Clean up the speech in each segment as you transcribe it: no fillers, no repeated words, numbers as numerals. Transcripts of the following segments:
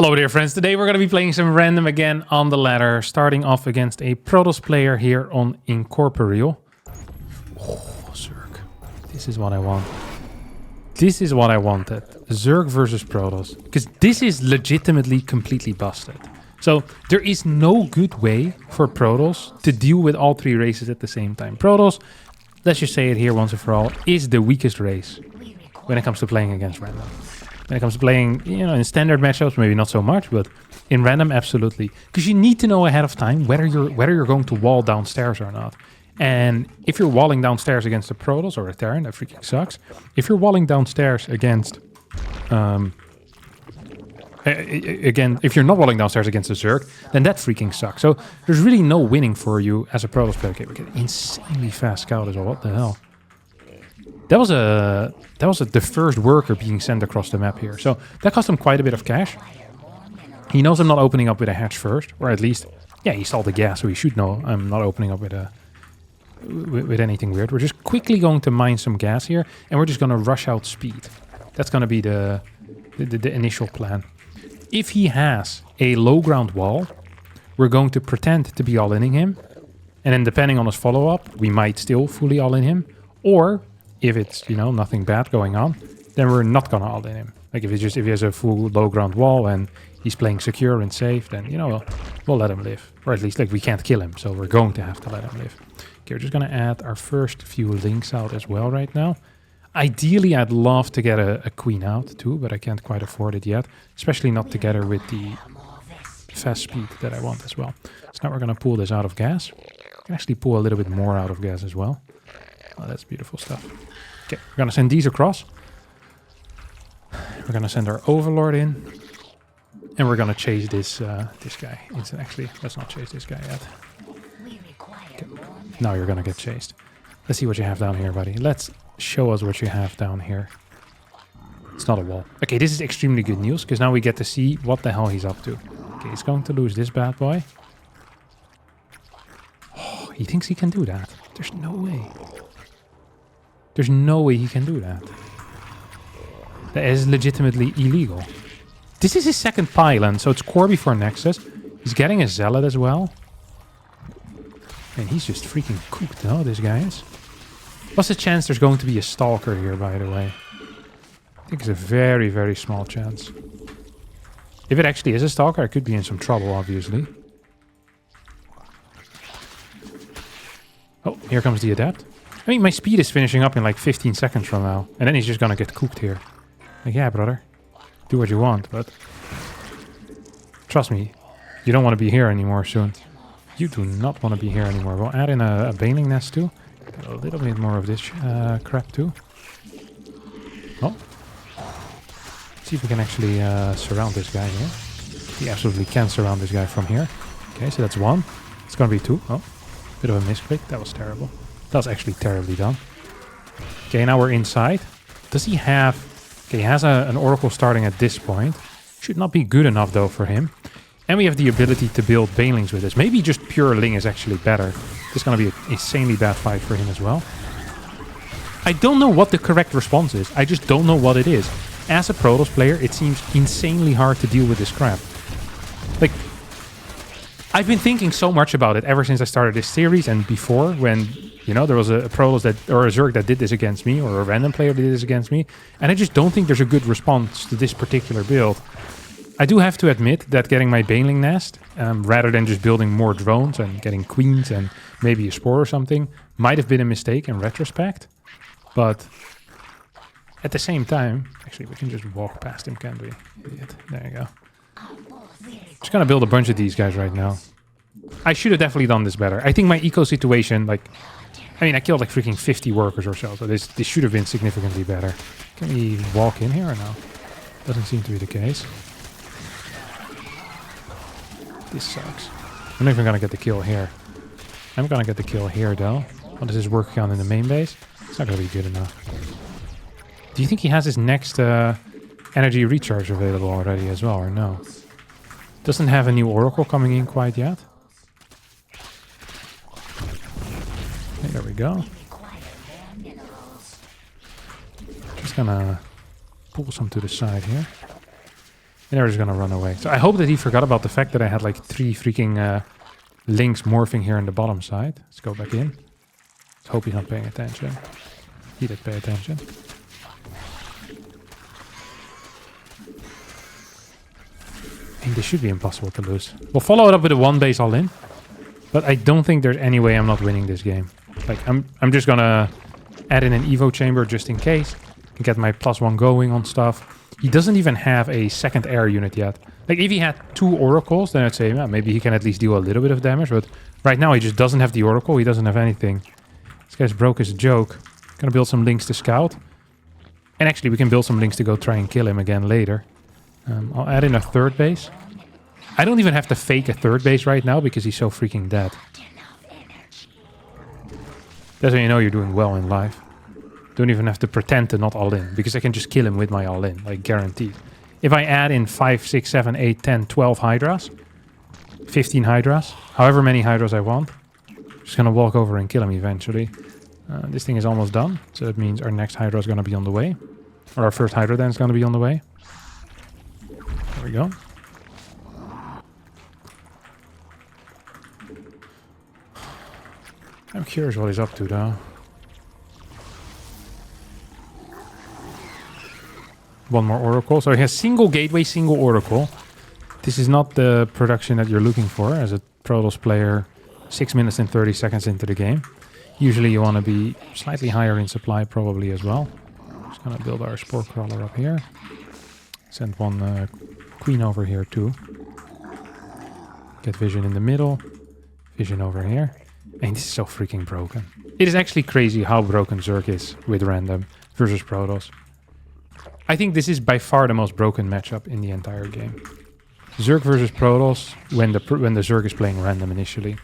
Hello there friends, today we're going to be playing some random again on the ladder, starting off against a Protoss player here on Incorporeal. Oh, Zerg. This is what I want. This is what I wanted. Zerg versus Protoss. Because this is legitimately completely busted. So there is no good way for Protoss to deal with all three races at the same time. Protoss, let's just say it here once and for all, is the weakest race when it comes to playing against random. When it comes to playing, you know, in standard matchups, maybe not so much, but in random, absolutely. Because you need to know ahead of time whether you're going to wall downstairs or not. And if you're walling downstairs against a Protoss or a Terran, that freaking sucks. If you're walling downstairs against, if you're not walling downstairs against a Zerg, then that freaking sucks. So there's really no winning for you as a Protoss player. Okay, we get insanely fast scout as well. What the hell? That was the first worker being sent across the map here. So that cost him quite a bit of cash. He knows I'm not opening up with a hatch first, or at least, yeah, he saw the gas, so he should know I'm not opening up with anything weird. We're just quickly going to mine some gas here, and we're just going to rush out speed. That's going to be the initial plan. If he has a low ground wall, we're going to pretend to be all-inning him, and then depending on his follow-up, we might still fully all-in him, or if it's, you know, nothing bad going on, then we're not gonna all-in him. Like if he has a full low ground wall and he's playing secure and safe, then, you know, we'll let him live. Or at least, like, we can't kill him, so we're going to have to let him live. Okay, we're just gonna add our first few links out as well right now. Ideally, I'd love to get a queen out too, but I can't quite afford it yet. Especially not together with the fast speed that I want as well. So now we're gonna pull this out of gas. We can actually pull a little bit more out of gas as well. Oh, that's beautiful stuff. Okay, we're gonna send these across. We're gonna send our Overlord in. And we're gonna chase this guy. Actually, let's not chase this guy yet. Okay. Now you're gonna get chased. Let's see what you have down here, buddy. Let's show us what you have down here. It's not a wall. Okay, this is extremely good news, because now we get to see what the hell he's up to. Okay, he's going to lose this bad boy. Oh, he thinks he can do that. There's no way. There's no way he can do that. That is legitimately illegal. This is his second pylon, so it's core before Nexus. He's getting a Zealot as well. And he's just freaking cooked, though, this guy is. What's the chance there's going to be a Stalker here, by the way? I think it's a very, very small chance. If it actually is a Stalker, I could be in some trouble, obviously. Oh, here comes the Adept. I mean, my speed is finishing up in like 15 seconds from now. And then he's just gonna get cooked here. Like, yeah, brother. Do what you want, but... Trust me, you don't want to be here anymore soon. You do not want to be here anymore. We'll add in a Baneling Nest too. Get a little bit more of this crap too. Oh. See if we can actually surround this guy here. We absolutely can surround this guy from here. Okay, so that's one. It's gonna be two. Oh, bit of a misclick. That was terrible. That was actually terribly done. Okay, now we're inside. Does he have... Okay, he has an Oracle starting at this point. Should not be good enough, though, for him. And we have the ability to build Banelings with this. Maybe just pure Ling is actually better. This is going to be an insanely bad fight for him as well. I don't know what the correct response is. I just don't know what it is. As a Protoss player, it seems insanely hard to deal with this crap. Like, I've been thinking so much about it ever since I started this series and before, when, you know, there was a Protoss that, or a Zerg that did this against me, or a random player that did this against me, and I just don't think there's a good response to this particular build. I do have to admit that getting my Baneling Nest, rather than just building more drones and getting queens and maybe a spore or something, might have been a mistake in retrospect. But at the same time, actually, we can just walk past him, can't we? Idiot. There you go. Just gonna build a bunch of these guys right now. I should have definitely done this better. I think my eco situation, like... I mean, I killed like freaking 50 workers or so this should have been significantly better. Can we walk in here or no? Doesn't seem to be the case. This sucks. I'm not even gonna get the kill here. I'm gonna get the kill here, though. What is this working on in the main base? It's not gonna be good enough. Do you think he has his next energy recharge available already as well, or no? Doesn't have a new Oracle coming in quite yet. Okay, there we go. Just gonna pull some to the side here. And they're just gonna run away. So I hope that he forgot about the fact that I had like 3 freaking links morphing here on the bottom side. Let's go back in. Let's hope he's not paying attention. He did pay attention. I think this should be impossible to lose. We'll follow it up with a 1 base all in. But I don't think there's any way I'm not winning this game. Like, I'm just gonna add in an Evo chamber just in case. And get my +1 going on stuff. He doesn't even have a second air unit yet. Like, if he had 2 oracles, then I'd say, well, maybe he can at least deal a little bit of damage. But right now, he just doesn't have the oracle. He doesn't have anything. This guy's broke as a joke. Gonna build some links to scout. And actually, we can build some links to go try and kill him again later. I'll add in a 3rd base. I don't even have to fake a 3rd base right now because he's so freaking dead. That's how you know you're doing well in life. Don't even have to pretend to not all in because I can just kill him with my all in, like guaranteed. If I add in 5, 6, 7, 8, 10, 12 hydras, 15 hydras, however many hydras I want, I'm just gonna walk over and kill him eventually. This thing is almost done, so that means our next hydra is gonna be on the way. Or our first hydra then is gonna be on the way. There we go. I'm curious what he's up to, though. One more oracle. So he has single gateway, single oracle. This is not the production that you're looking for as a Protoss player 6 minutes and 30 seconds into the game. Usually you want to be slightly higher in supply probably as well. Just going to build our spore crawler up here. Send one queen over here too. Get vision in the middle. Vision over here. And this is so freaking broken. It is actually crazy how broken Zerg is with random versus Protoss. I think this is by far the most broken matchup in the entire game. Zerg versus Protoss when the Zerg is playing random initially.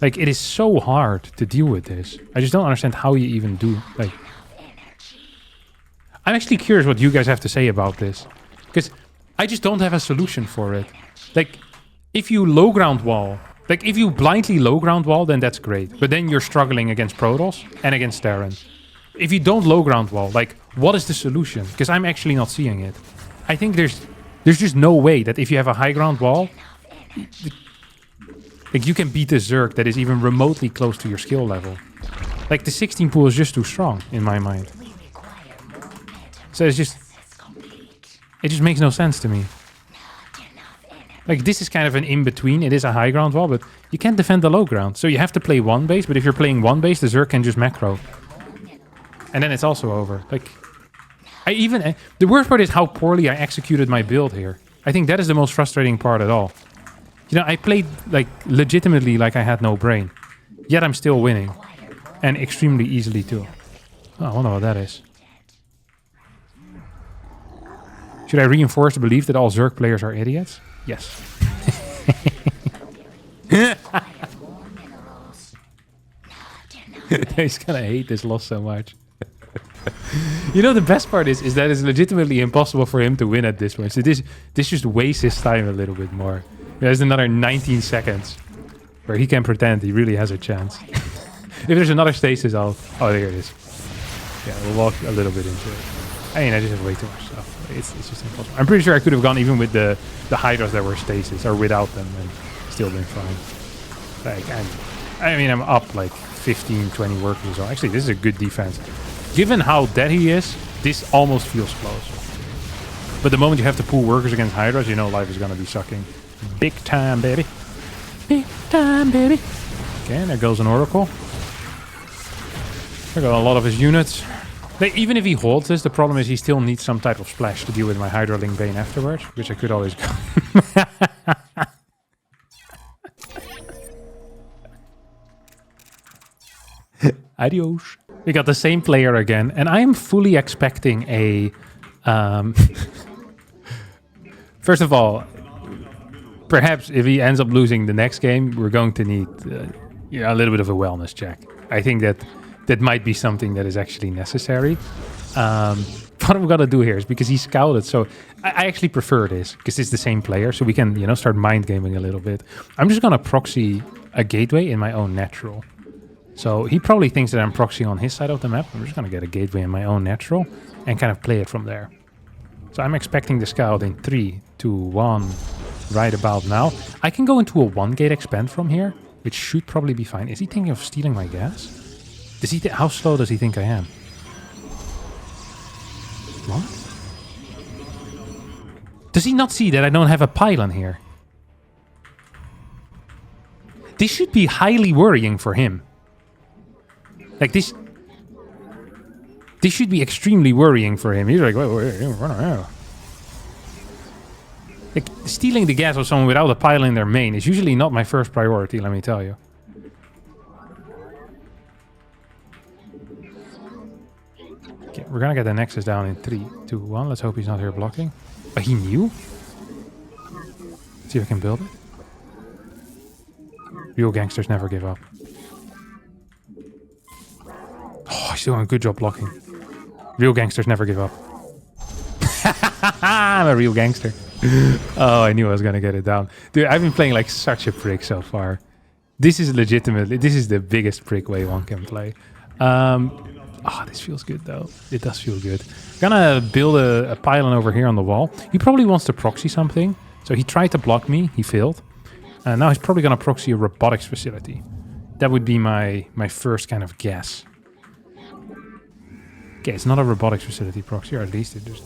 Like, it is so hard to deal with this. I just don't understand how you even do, like... I'm actually curious what you guys have to say about this. Because I just don't have a solution for it. Like, if you low ground wall... Like, if you blindly low ground wall, then that's great. But then you're struggling against Protoss and against Terran. If you don't low ground wall, like, what is the solution? Because I'm actually not seeing it. I think there's just no way that if you have a high ground wall... Like, you can beat a Zerg that is even remotely close to your skill level. Like, the 16 pool is just too strong, in my mind. So it's just... It just makes no sense to me. Like, this is kind of an in-between. It is a high ground wall, but you can't defend the low ground. So you have to play 1 base, but if you're playing 1 base, the Zerg can just macro. And then it's also over. Like, the worst part is how poorly I executed my build here. I think that is the most frustrating part at all. You know, I played, like, legitimately like I had no brain. Yet I'm still winning. And extremely easily, too. Oh, I wonder what that is. Should I reinforce the belief that all Zerg players are idiots? Yes. He's gonna hate this loss so much. You know, the best part is that it's legitimately impossible for him to win at this point. So this just wastes his time a little bit more. There's another 19 seconds where he can pretend he really has a chance. If there's another stasis, oh, there it is. Yeah, we'll walk a little bit into it. I mean, I just have way too much stuff. It's just impossible. I'm pretty sure I could have gone even with the hydras that were stasis, or without them, and still been fine. Like, I mean, I'm up like 15, 20 workers. So actually, this is a good defense. Given how dead he is, this almost feels close. But the moment you have to pull workers against hydras, you know life is gonna be sucking. Big time, baby. Big time, baby. Okay, and there goes an oracle. There go a lot of his units. Like, even if he holds this, the problem is he still needs some type of splash to deal with my Hydraling Bane afterwards, which I could always go. Adios. We got the same player again, and I am fully expecting a... First of all, perhaps if he ends up losing the next game, we're going to need a little bit of a wellness check. I think that might be something that is actually necessary. What I'm gonna do here is, because he scouted, so I actually prefer this, because it's the same player, so we can, you know, start mind gaming a little bit. I'm just gonna proxy a gateway in my own natural. So he probably thinks that I'm proxying on his side of the map. I'm just gonna get a gateway in my own natural and kind of play it from there. So I'm expecting the scout in 3, 2, 1, right about now. I can go into a 1-gate expand from here, which should probably be fine. Is he thinking of stealing my gas? Does he? How slow does he think I am? What? Does he not see that I don't have a pylon here? This should be highly worrying for him. Like this should be extremely worrying for him. He's like, wait, run around. Like, stealing the gas of someone without a pylon in their main is usually not my first priority, let me tell you. Okay, we're gonna get the Nexus down in 3, 2, 1. Let's hope he's not here blocking. But he knew? Let's see if I can build it. Real gangsters never give up. Oh, he's doing a good job blocking. Real gangsters never give up. I'm a real gangster. Oh, I knew I was gonna get it down. Dude, I've been playing like such a prick so far. This is legitimately, this is the biggest prick way one can play. Oh, this feels good though. It does feel good. Gonna build a pylon over here on the wall. He probably wants to proxy something. So he tried to block me, he failed. And now he's probably gonna proxy a robotics facility. That would be my first kind of guess. Okay, it's not a robotics facility proxy, or at least it just...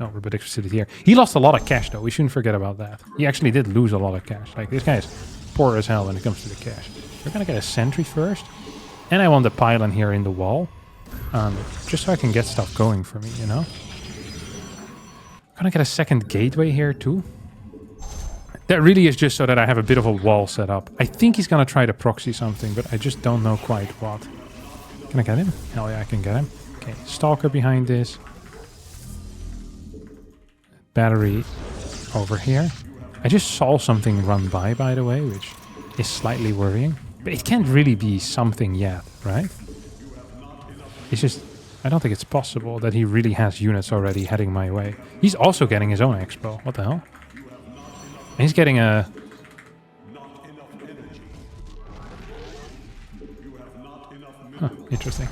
No, robotics facility here. He lost a lot of cash though, we shouldn't forget about that. He actually did lose a lot of cash. Like, this guy is poor as hell when it comes to the cash. We're gonna get a sentry first. And I want the pylon here in the wall. Just so I can get stuff going for me, you know? I'm gonna get a second gateway here too. That really is just so that I have a bit of a wall set up. I think he's gonna try to proxy something, but I just don't know quite what. Can I get him? Hell yeah, I can get him. Okay, Stalker behind this. Battery over here. I just saw something run by the way, which is slightly worrying. But it can't really be something yet, right? It's just... I don't think it's possible that he really has units already heading my way. He's also getting his own expo. What the hell? And he's getting a... Huh, interesting.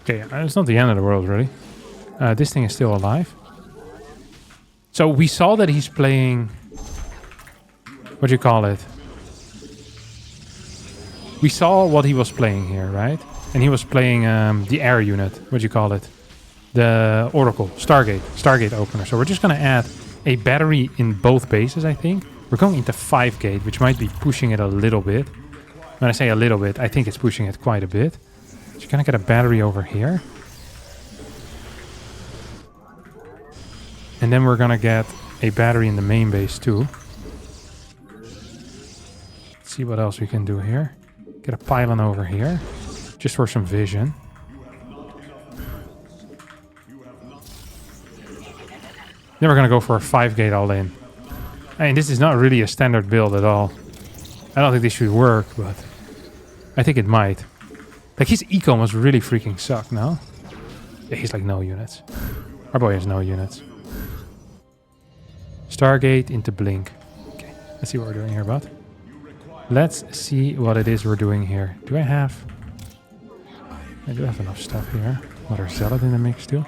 Okay, it's not the end of the world, really. This thing is still alive. So we saw that he's playing... What do you call it? We saw what he was playing here, right? And he was playing the air unit. What do you call it? The Oracle. Stargate opener. So we're just going to add a battery in both bases, I think. We're going into 5-gate, which might be pushing it a little bit. When I say a little bit, I think it's pushing it quite a bit. So you're gonna get a battery over here. And then we're gonna get a battery in the main base too. Let's see what else we can do here. Get a pylon over here. Just for some vision. Then we're gonna go for a 5-gate all in. I mean, this is not really a standard build at all. I don't think this should work, but I think it might. Like, his eco must really freaking suck, no? Yeah, he's like, no units. Our boy has no units. Stargate into Blink. Okay, let's see what we're doing here, bud. Let's see what it is we're doing here. Do I have... I do have enough stuff here. Another Zealot in the mix, too.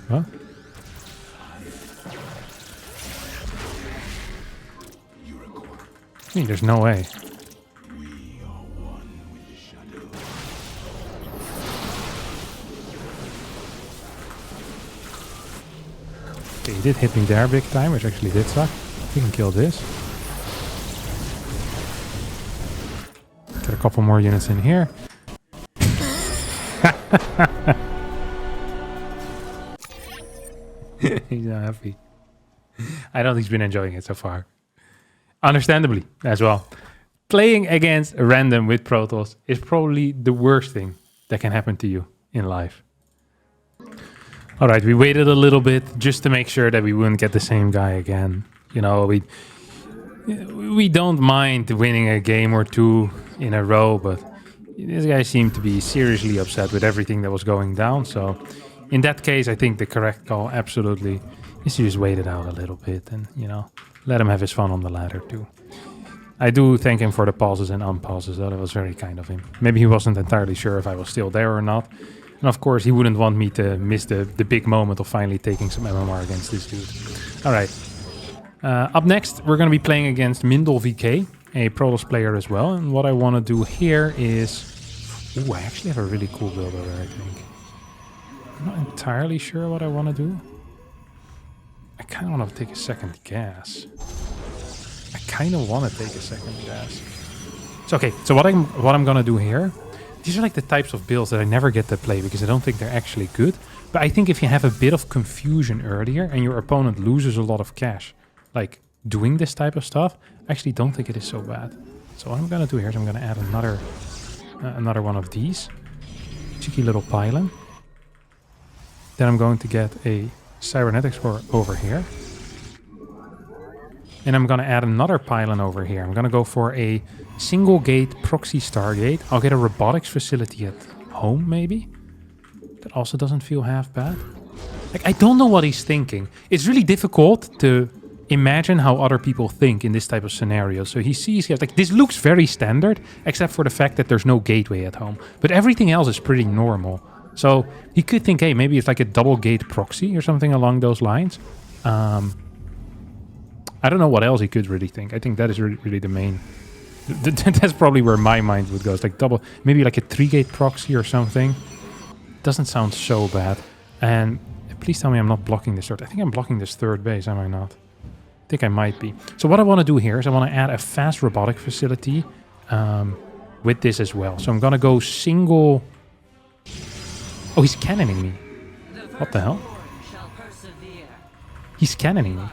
What? I mean, there's no way. Okay, he did hit me there big time, which actually did suck. We can kill this. Get a couple more units in here. He's not happy. I don't think he's been enjoying it so far. Understandably, as well. Playing against random with Protoss is probably the worst thing that can happen to you in life. Alright, we waited a little bit just to make sure that we wouldn't get the same guy again. You know, We don't mind winning a game or two in a row, but this guy seemed to be seriously upset with everything that was going down. So in that case, I think the correct call absolutely is to just wait it out a little bit and, you know, let him have his fun on the ladder too. I do thank him for the pauses and unpauses, though. That was very kind of him. Maybe he wasn't entirely sure if I was still there or not. And of course, he wouldn't want me to miss the big moment of finally taking some MMR against this dude. All right. Up next, we're going to be playing against Mindlevk, a Protoss player as well. And what I want to do here is... Ooh, I actually have a really cool build over there, I think. I'm not entirely sure what I want to do. I kind of want to take a second gas. I kind of want to take a second gas. So, okay, so what I'm going to do here... These are like the types of builds that I never get to play because I don't think they're actually good. But I think if you have a bit of confusion earlier and your opponent loses a lot of cash, like doing this type of stuff, I actually don't think it is so bad. So what I'm going to do here is I'm going to add another one of these. Cheeky little pylon. Then I'm going to get a cybernetics core over here. And I'm going to add another pylon over here. I'm going to go for a single gate proxy stargate. I'll get a robotics facility at home, maybe. That also doesn't feel half bad. Like, I don't know what he's thinking. It's really difficult to imagine how other people think in this type of scenario. So he sees, like, this looks very standard, except for the fact that there's no gateway at home. But everything else is pretty normal. So he could think, hey, maybe it's like a double gate proxy or something along those lines. I don't know what else he could really think. I think that is really the main... That's probably where my mind would go. It's like double... Maybe like a 3-gate proxy or something. Doesn't sound so bad. And please tell me I'm not blocking this third. I think I'm blocking this third base, am I not? I think I might be. So what I want to do here is I want to add a fast robotic facility with this as well. So I'm going to go single... Oh, he's cannoning me. What the hell? He's cannoning me.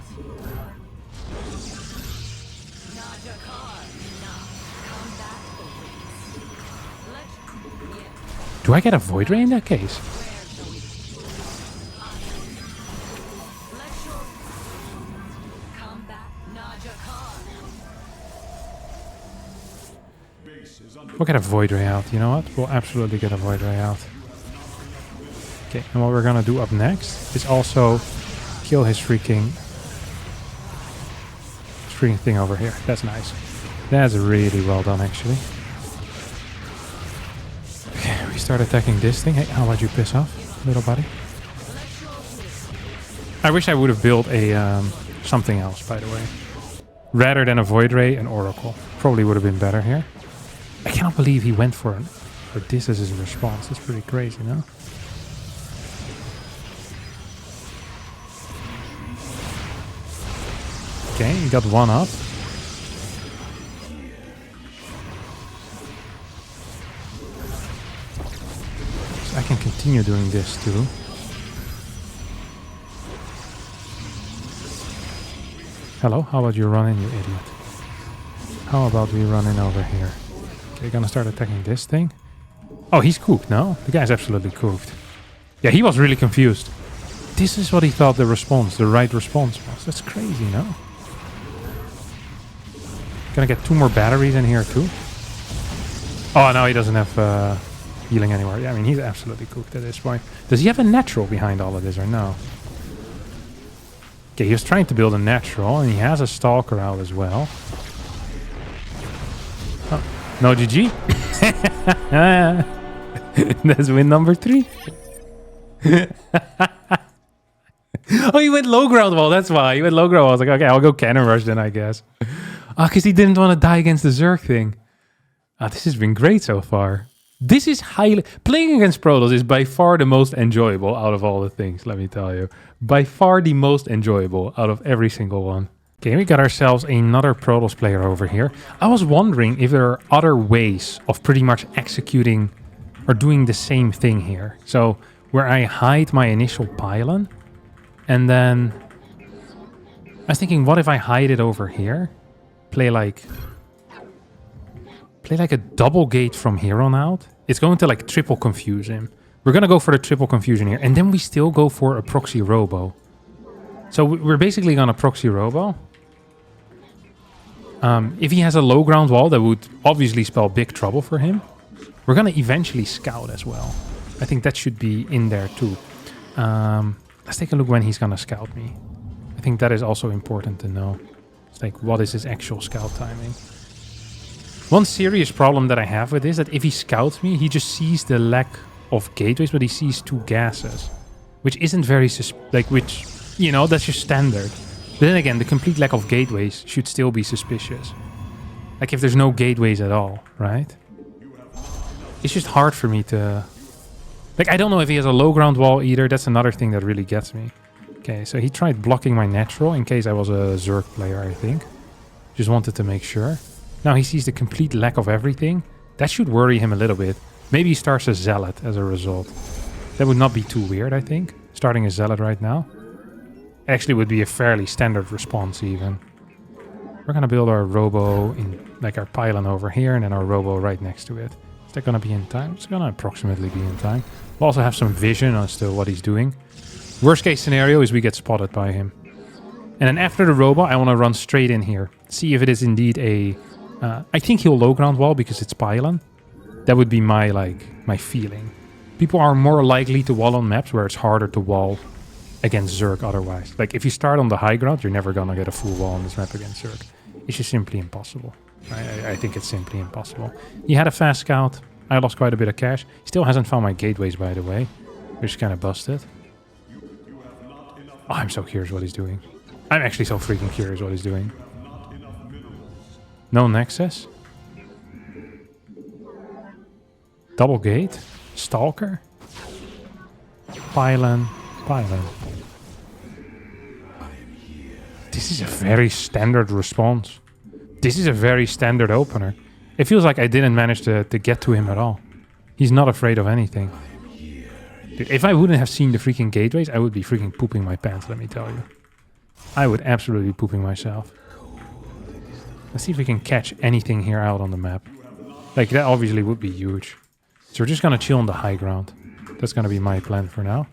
Do I get a Void Ray in that case? We'll get a Void Ray out, you know what? We'll absolutely get a Void Ray out. Okay, and what we're gonna do up next is also kill his freaking thing over here. That's nice. That's really well done, actually. Okay, we start attacking this thing. Hey, how about you piss off, little buddy? I wish I would have built a something else, by the way. Rather than a Void Ray, an Oracle. Probably would have been better here. I cannot believe he went for this as his response. That's pretty crazy, no? Okay, he got one up. So I can continue doing this too. Hello, how about you run in, you idiot? How about we run in over here? Okay, gonna start attacking this thing. Oh, he's cooked, no? The guy's absolutely cooked. Yeah, he was really confused. This is what he thought the right response was. That's crazy, no? Gonna get 2 more batteries in here too. Oh, no, he doesn't have healing anymore. Yeah, I mean, he's absolutely cooked at this point. Does he have a natural behind all of this or no? Okay, he was trying to build a natural, and he has a stalker out as well. Oh, no GG. That's win number 3. Oh, he went low ground wall. That's why. He went low ground wall. I was like, okay, I'll go Cannonrush then, I guess. Because he didn't want to die against the Zerg thing. This has been great so far. This is highly... Playing against Protoss is by far the most enjoyable out of all the things, let me tell you. By far the most enjoyable out of every single one. Okay, we got ourselves another Protoss player over here. I was wondering if there are other ways of pretty much executing or doing the same thing here. So, where I hide my initial pylon, and then... I was thinking, what if I hide it over here? Play like a double gate from here on out. It's going to like triple confuse him. We're going to go for the triple confusion here. And then we still go for a proxy robo. So we're basically going to proxy robo. If he has a low ground wall, that would obviously spell big trouble for him. We're going to eventually scout as well. I think that should be in there too. Let's take a look when he's going to scout me. I think that is also important to know. It's like, what is his actual scout timing? One serious problem that I have with this is that if he scouts me, he just sees the lack of gateways, but he sees 2 gases. Which isn't very which, you know, that's just standard. But then again, the complete lack of gateways should still be suspicious. Like if there's no gateways at all, right? It's just hard for me to... Like, I don't know if he has a low ground wall either. That's another thing that really gets me. Okay, so he tried blocking my natural in case I was a Zerg player, I think. Just wanted to make sure. Now he sees the complete lack of everything. That should worry him a little bit. Maybe he starts a Zealot as a result. That would not be too weird, I think. Starting a Zealot right now. Actually would be a fairly standard response even. We're going to build our Robo in, like our pylon over here, and then our Robo right next to it. Is that going to be in time? It's going to approximately be in time. We'll also have some vision as to what he's doing. Worst case scenario is we get spotted by him. And then after the Robo, I want to run straight in here. See if it is indeed a... I think he'll low ground wall because it's pylon. That would be my feeling. People are more likely to wall on maps where it's harder to wall against Zerg otherwise. Like if you start on the high ground, you're never gonna get a full wall on this map against Zerg. It's just simply impossible. I think it's simply impossible. He had a fast scout. I lost quite a bit of cash. Still hasn't found my gateways, by the way. Which is kind of busted. Oh, I'm so curious what he's doing. I'm actually so freaking curious what he's doing. No Nexus. Double gate. Stalker. Pylon. Pylon. This is a very standard response. This is a very standard opener. It feels like I didn't manage to get to him at all. He's not afraid of anything. Dude, if I wouldn't have seen the freaking gateways, I would be freaking pooping my pants, let me tell you. I would absolutely be pooping myself. Let's see if we can catch anything here out on the map. Like, that obviously would be huge. So we're just gonna chill on the high ground. That's gonna be my plan for now.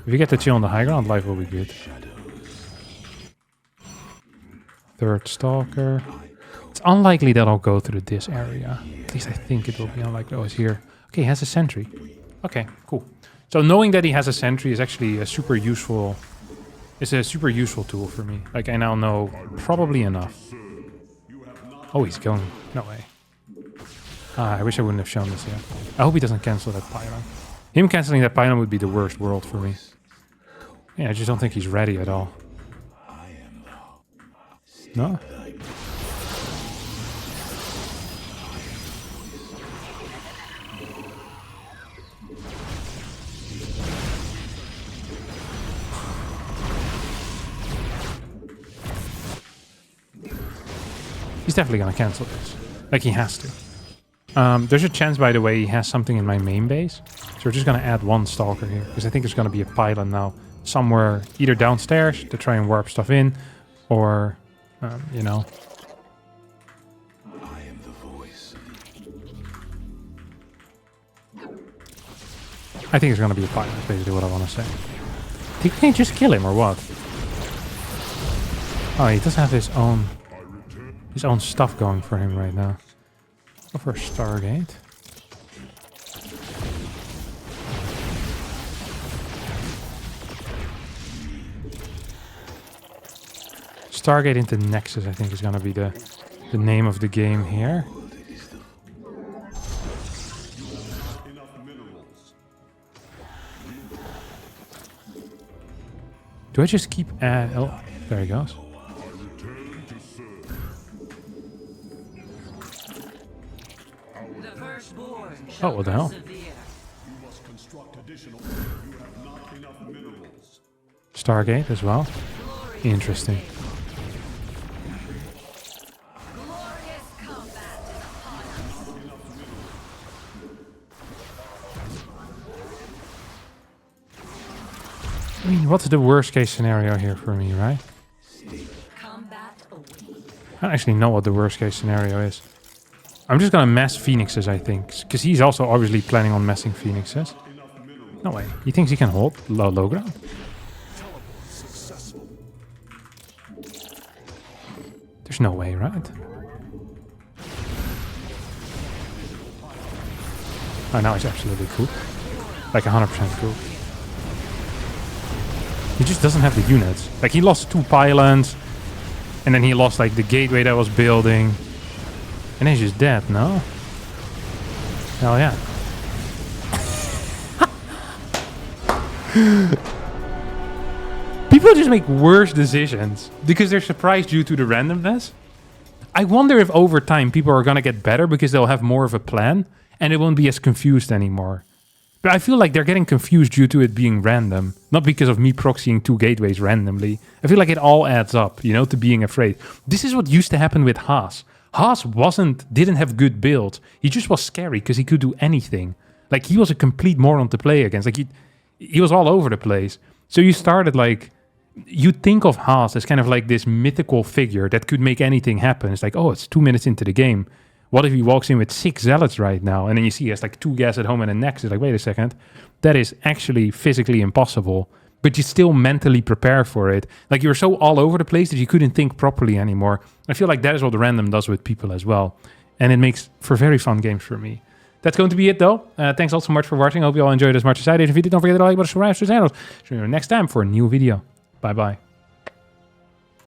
If we get to chill on the high ground, life will be good. Third Stalker. It's unlikely that I'll go through this area. At least I think it will be unlikely. Oh, it's here. Okay, he has a sentry. Okay, cool. So knowing that he has a sentry is actually a super useful... It's a super useful tool for me. Like, I now know probably enough. Oh, he's going... No way. I wish I wouldn't have shown this yet. I hope he doesn't cancel that pylon. Him canceling that pylon would be the worst world for me. Yeah, I just don't think he's ready at all. No? He's definitely gonna cancel this. Like, he has to. There's a chance, by the way, he has something in my main base. So we're just gonna add one Stalker here. Because I think there's gonna be a pylon now somewhere either downstairs to try and warp stuff in. Or, you know. I am the voice. I think there's gonna be a pylon, is basically what I want to say. Think we can just kill him or what? Oh, he does have his own stuff going for him right now. Go for a Stargate. Stargate into Nexus, I think, is gonna be the name of the game here. Do I just keep... oh, there he goes. Oh, what the hell? Stargate as well. Interesting. I mean, what's the worst case scenario here for me, right? I don't actually know what the worst case scenario is. I'm just gonna mess Phoenixes, I think. Because he's also obviously planning on messing Phoenixes. No way. He thinks he can hold low ground? There's There's no way, right? Oh, now he's absolutely cool. Like 100% cool. He just doesn't have the units. Like, he lost 2 pylons. And then he lost, like, the gateway that was building. And then he's just dead, no? Hell yeah. People just make worse decisions because they're surprised due to the randomness. I wonder if over time people are going to get better because they'll have more of a plan and it won't be as confused anymore. But I feel like they're getting confused due to it being random, not because of me proxying 2 gateways randomly. I feel like it all adds up, you know, to being afraid. This is what used to happen with Haas. Haas didn't have good builds. He just was scary because he could do anything. Like, he was a complete moron to play against. Like, he was all over the place. So you started, like, you think of Haas as kind of like this mythical figure that could make anything happen. It's like, oh, it's 2 minutes into the game. What if he walks in with 6 zealots right now? And then you see he has like 2 gas at home and a next. It's like, wait a second. That is actually physically impossible. But you still mentally prepare for it. Like, you're so all over the place that you couldn't think properly anymore. I feel like that is what the random does with people as well. And it makes for very fun games for me. That's going to be it, though. Thanks all so much for watching. I hope you all enjoyed as much as I did. If you did, don't forget to like, subscribe to the channel. See you next time for a new video. Bye-bye.